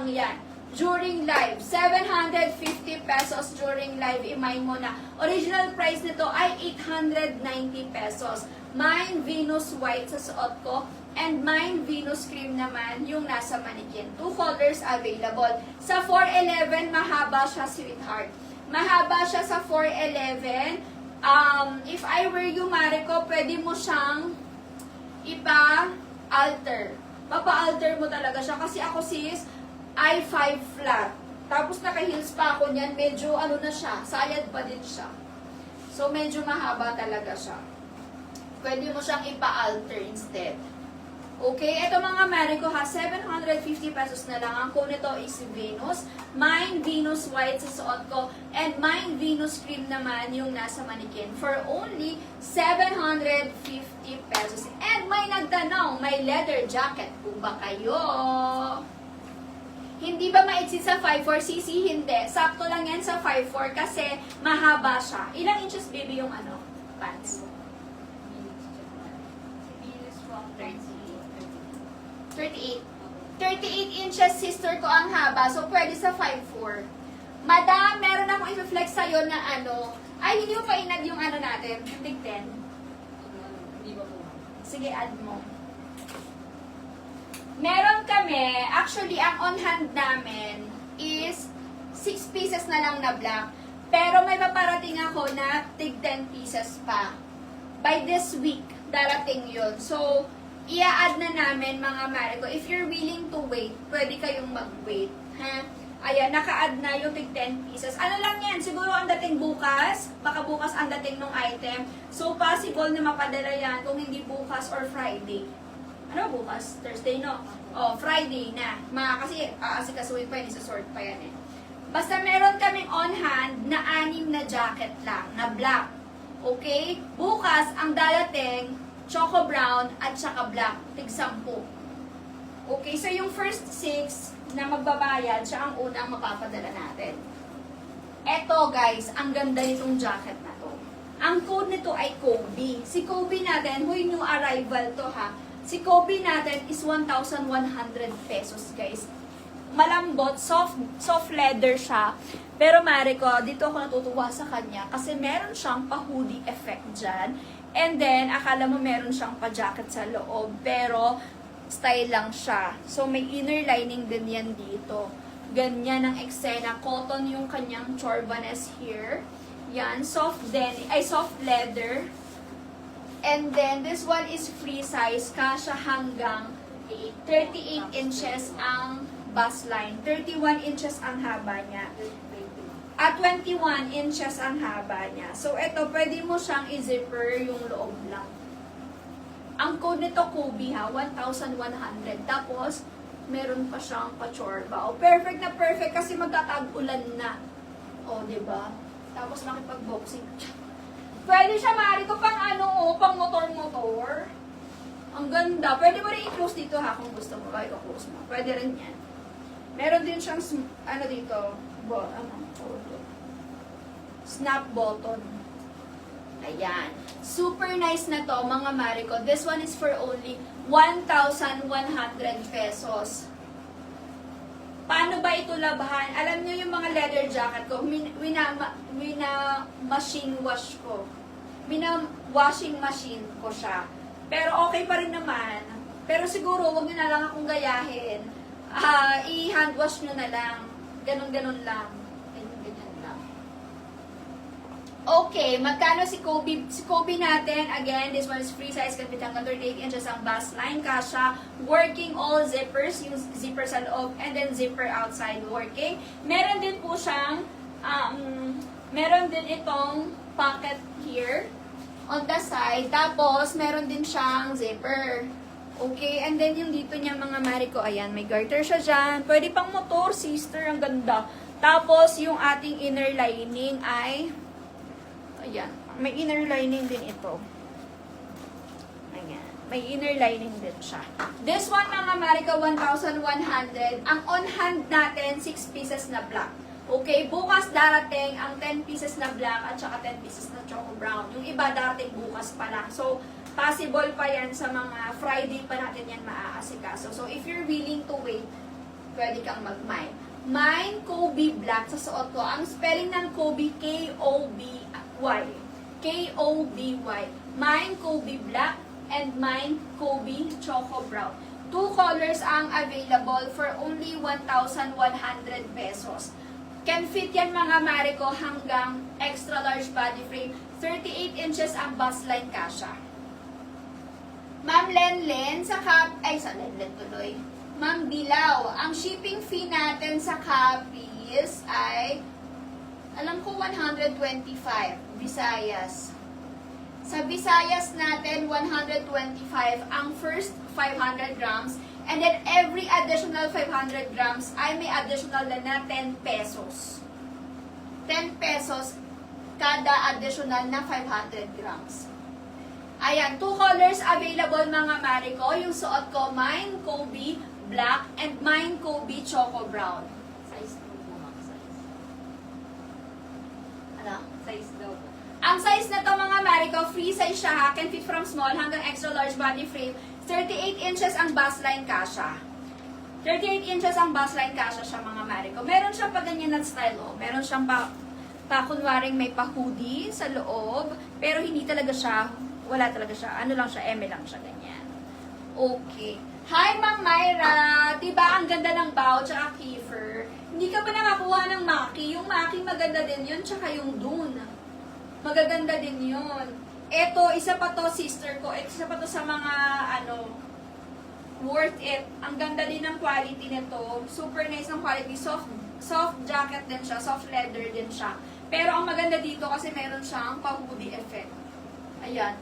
Yan. During live, 750 pesos during live, imay mo na. Original price nito ay 890 pesos. Mine Venus White sa suot ko, and mine Venus Cream naman yung nasa manikin. 2 colors available. Sa 411, mahaba siya, sweetheart. Mahaba siya sa 411. If I were you, Mariko, pwede mo siyang ipa-alter. Mapa-alter mo talaga siya. Kasi ako, sis, ay 5 flat. Tapos naka-heels pa ako niyan. Medyo ano na siya. Sayad pa din siya. So, medyo mahaba talaga siya. Pwede mo siyang ipa-alter instead. Okay? Ito mga Mariko ha. 750 pesos na lang. Ang code nito is Venus. Mine Venus White sa suot ko. And mine Venus Cream naman yung nasa manikin. For only 750 pesos. And may nagtanong, may leather jacket po ba kayo? Hindi ba maitsid sa 5'4"? Sisi, hindi. Sakto lang yan sa 5'4" kasi mahaba siya. Ilang inches, baby, yung ano? Pants? 38. 38 inches, sister ko, ang haba. So, pwede sa 5'4". Madam, meron akong i-flex sa'yo na ano. Ay, hindi mo pa inad yung ano natin. Tig 10. Sige, add mo. Meron kami, actually, ang on-hand namin is 6 pieces na lang na black. Pero may paparating ako na tig 10 pieces pa. By this week, darating yun. So, i-add na namin, mga Mariko. If you're willing to wait, pwede kayong mag-wait. Ha? Ayan, naka-add na yung tig 10 pieces. Ano lang yan? Siguro ang dating bukas. Baka bukas ang dating ng item. So, possible na mapadala yan kung hindi bukas or Friday. Ano bukas? Thursday, no? Oh, Friday na. Kasi aasikasuhin pa yun, isa-sort pa yan eh. Basta meron kaming on-hand na 6 na jacket lang, na black. Okay? Bukas, ang darating, choco brown at saka black. Tig 10. Okay? So, yung first 6 na magbabayad, siya ang unang mapapadala natin. Eto, guys, ang ganda nitong jacket na to. Ang code nito ay Kobe. Si Kobe natin, huy, new arrival to ha. Si Kobe natin is 1,100 pesos, guys. Malambot, soft leather siya. Pero Mariko, dito ako natutuwa sa kanya kasi meron siyang pa-hoodie effect dyan. And then, akala mo meron siyang pa-jacket sa loob. Pero, style lang siya. So, may inner lining din yan dito. Ganyan ang eksena. Cotton yung kanyang chorbanes here. Yan, soft leather. And then, this one is free size. Kasha hanggang 38 inches ang bust line. 31 inches ang haba niya. At 21 inches ang haba niya. So, ito, pwede mo siyang i-zipper yung loob lang. Ang code nito, Kobe ha, 1,100. Tapos, meron pa siyang pa-chorba. O, perfect na perfect kasi magtatag-ulan na. O, diba? Tapos, makipag-boxing. Pwede siya, Mariko, pang ano, pang motor-motor. Ang ganda. Pwede mo rin i-close dito ha, kung gusto mo. Bakit i-close mo? Pwede rin yan. Meron din siyang, ano dito, snap button. Ayan. Super nice na to, mga Mariko. This one is for only 1,100 pesos. Paano ba ito labahan? Alam niyo yung mga leather jacket ko, machine wash ko. Washing machine ko siya. Pero okay pa rin naman. Pero siguro, wag niyo na lang akong gayahin. I-hand wash nyo na lang. Ganon-ganon lang. Ganyan lang. Okay, magkano si Kobe? Si Kobe natin, again, this one is free size, kapit hanggang 38 inches ang bust line. Kasha, working all zippers, yung zipper sa loob, and then zipper outside working. Meron din po siyang, meron din itong pocket here on the side. Tapos, meron din siyang zipper. Okay, and then yung dito niya, mga Mariko, ayan, may garter siya dyan. Pwede pang motor, sister, ang ganda. Tapos, yung ating inner lining ay, ayan, may inner lining din ito. Ayan, may inner lining din siya. This one, mga Mariko, 1,100. Ang on-hand natin, 6 pieces na black. Okay, bukas darating ang 10 pieces na black at saka 10 pieces na choco brown. Yung iba darating bukas pa lang. So, possible pa yan sa mga Friday pa natin yan maaasikaso. So, if you're willing to wait, pwede kang mag-mine. Mine Kobe Black sa suot ko. Ang spelling ng Kobe, K-O-B-Y. K-O-B-Y. Mine Kobe Black and mine Kobe Choco Brown. 2 colors ang available for only 1,100 pesos. Can fit yan mga Marico hanggang extra large body frame. 38 inches ang bust line kasha. Ma'am Lenlen sa sa Lenlen tuloy. Ma'am Dilaw, ang shipping fee natin sa copies ay, alam ko 125, Visayas. Sa Visayas natin, 125 ang first 500 grams. And then, every additional 500 grams ay may additional na 10 pesos. 10 pesos kada additional na 500 grams. Ayan, 2 colors available mga Marico. Yung suot ko, mine Kobe Black and mine Kobe Choco Brown. Size 2 po, ma'am. Size. Ano? Size daw po. Ang size na to mga Marico, free size siya ha. Can fit from small hanggang extra large body frame. 38 inches ang bust line kasha. 38 inches ang bust line kasha siya mga Marico. Meron siyang pa ganyan na style oh. Meron siyang pa kunwaring may pa hoodie sa loob. Pero hindi talaga siya, wala talaga siya. Ano lang siya, eme lang siya ganyan. Okay. Hi Ma'am Myra! Diba ang ganda ng bow tsaka kefir? Hindi ka ba nakakuha ng maki? Yung maki maganda din yun tsaka yung dun. Magaganda din yun. Ito, isa pa to sister ko. Isa pa to sa mga worth it. Ang ganda din ng quality nito. Super nice ng quality. Soft jacket din siya. Soft leather din siya. Pero ang maganda dito kasi meron siyang pa-hoodie effect. Ayan.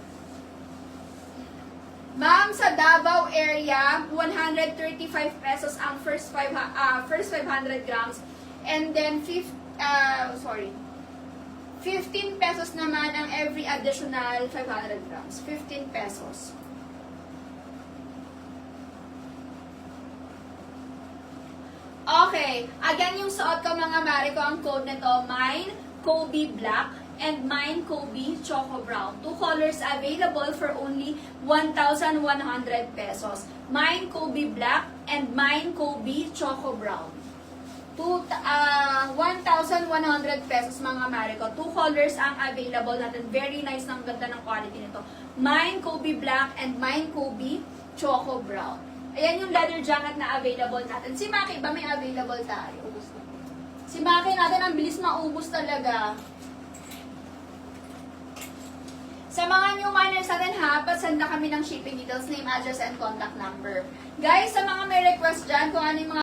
Ma'am, sa Davao area, 135 pesos ang first 500 grams. And then, 15 pesos naman ang every additional 500 grams. 15 pesos. Okay. Again, yung suot ko mga Marico, ang code nito, mine Kobe Black and mine Kobe Choco Brown. 2 colors available for only 1,100 pesos. Mine Kobe Black and mine Kobe Choco Brown. 1,100 pesos mga Marico. 2 colors ang available natin. Very nice ng ganda ng quality nito. Mine Kobe Black and mine Kobe Choco Brown. Ayan yung leather jacket na available natin. Si Maki ba may available tayo? Si Maki natin ang bilis maubos talaga. Sa mga new miners natin ha, pasend na kami ng shipping details, name, address, and contact number. Guys, sa mga may request dyan, kung ano yung mga